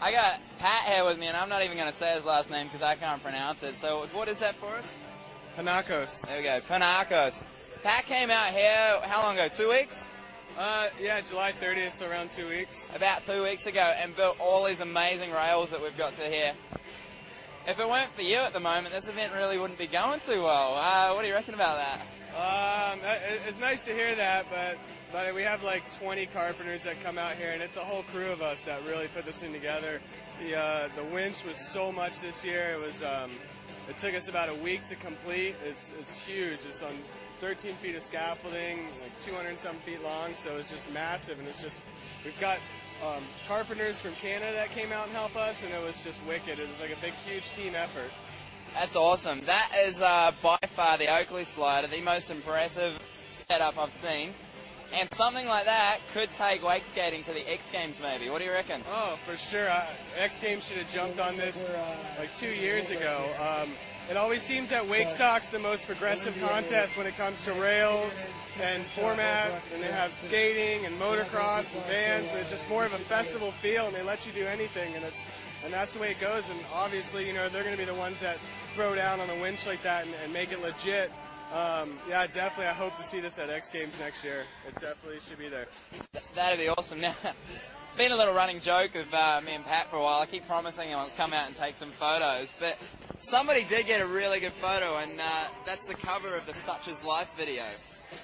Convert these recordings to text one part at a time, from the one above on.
I got Pat here with me, and I'm not even going to say his last name because I can't pronounce it. So what is that for us? Panakos. There we go, Panakos. Pat came out here, how long ago, 2 weeks? Yeah, July 30th, so around 2 weeks. About 2 weeks ago, and built all these amazing rails that we've got to here. If it weren't for you at the moment, this event really wouldn't be going too well. What do you reckon about that? It's nice to hear that, but we have like 20 carpenters that come out here, and it's a whole crew of us that really put this thing together. The winch was so much this year. It took us about a week to complete. It's huge. It's on 13 feet of scaffolding, like 200 and some feet long, so it's just massive. And we've got carpenters from Canada that came out and helped us, and it was just wicked. It was like a big, huge team effort. That's awesome. That is by far the Oakley slider, the most impressive setup I've seen. And something like that could take wake skating to the X Games maybe. What do you reckon? Oh, for sure. X Games should have jumped on this like 2 years ago. It always seems that Wakestock's the most progressive contest when it comes to rails and format, and they have skating and motocross and bands, and it's just more of a festival feel, and they let you do anything, and that's the way it goes. And obviously, you know, they're going to be the ones that throw down on the winch like that and make it legit. Yeah, definitely. I hope to see this at X Games next year. It definitely should be there. That'd be awesome. Now, been a little running joke of me and Pat for a while. I keep promising him I'll come out and take some photos, but somebody did get a really good photo, and that's the cover of the Such Is Life video.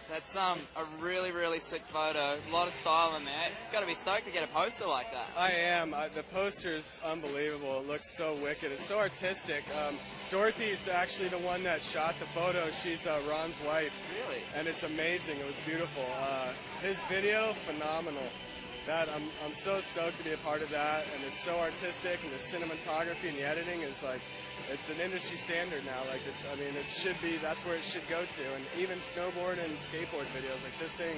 That's a really, really sick photo. A lot of style in there. You've got to be stoked to get a poster like that. I am. The poster's unbelievable. It looks so wicked. It's so artistic. Dorothy's actually the one that shot the photo. She's Ron's wife. Really? And it's amazing. It was beautiful. His video, phenomenal. I'm so stoked to be a part of that, and it's so artistic, and the cinematography and the editing is like, it's an industry standard now. Like, it should be, that's where it should go to. And even snowboard and skateboard videos, like this thing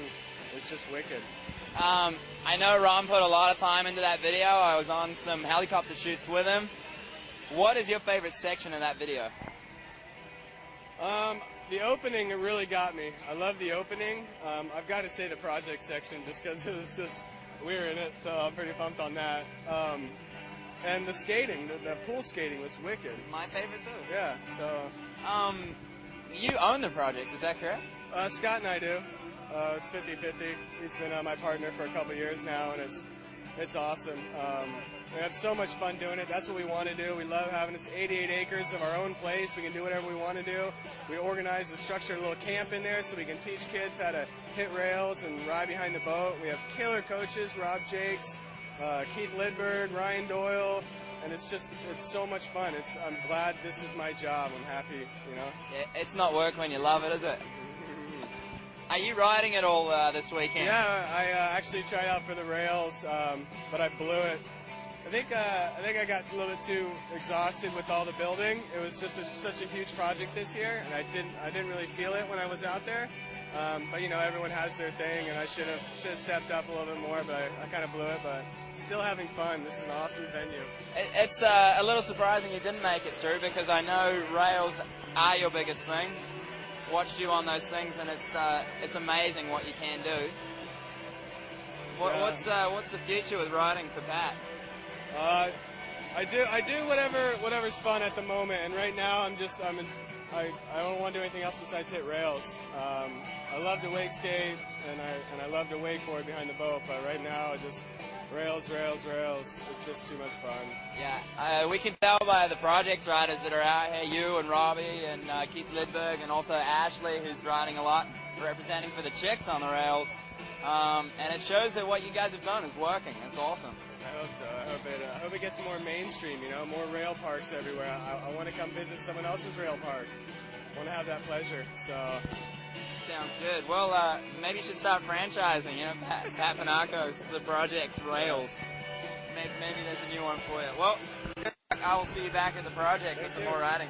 is just wicked. I know Ron put a lot of time into that video. I was on some helicopter shoots with him. What is your favorite section in that video? The opening, it really got me. I love the opening. I've got to say the project section just because it was just, we were in it, so I'm pretty pumped on that. And the skating, the pool skating was wicked. My favorite too. Yeah, so. You own the project, is that correct? Scott and I do. It's 50-50. He's been my partner for a couple years now, and it's awesome. We have so much fun doing it. That's what we want to do. We love having this 88 acres of our own place. We can do whatever we want to do. We organize a structured little camp in there so we can teach kids how to hit rails and ride behind the boat. We have killer coaches, Rob Jakes, Keith Lidberg, Ryan Doyle, and it's so much fun. I'm glad this is my job. I'm happy, you know. Yeah, it's not work when you love it, is it? Are you riding it all this weekend? Yeah, I actually tried out for the rails, but I blew it. I think I got a little bit too exhausted with all the building. It was just such a huge project this year, and I didn't really feel it when I was out there. But you know, everyone has their thing, and I should have stepped up a little bit more, but I kind of blew it. But still having fun. This is an awesome venue. It's a little surprising you didn't make it through, because I know rails are your biggest thing. Watched you on those things, and it's amazing what you can do. What's the future with riding for Pat? I do whatever's fun at the moment, and right now I don't want to do anything else besides hit rails. I love to wake skate and I love to wakeboard behind the boat, but right now just rails. It's just too much fun. Yeah, we can tell by the projects riders that are out here, you and Robbie and Keith Lidberg, and also Ashley, who's riding a lot, representing for the chicks on the rails. And it shows that what you guys have done is working. It's awesome. I hope so. I hope it gets more mainstream, you know, more rail parks everywhere. I want to come visit someone else's rail park. I want to have that pleasure, so. Sounds good. Well, maybe you should start franchising, you know, Pat Panakos, the project's rails. Maybe there's a new one for you. Well, I will see you back at the project for some more riding.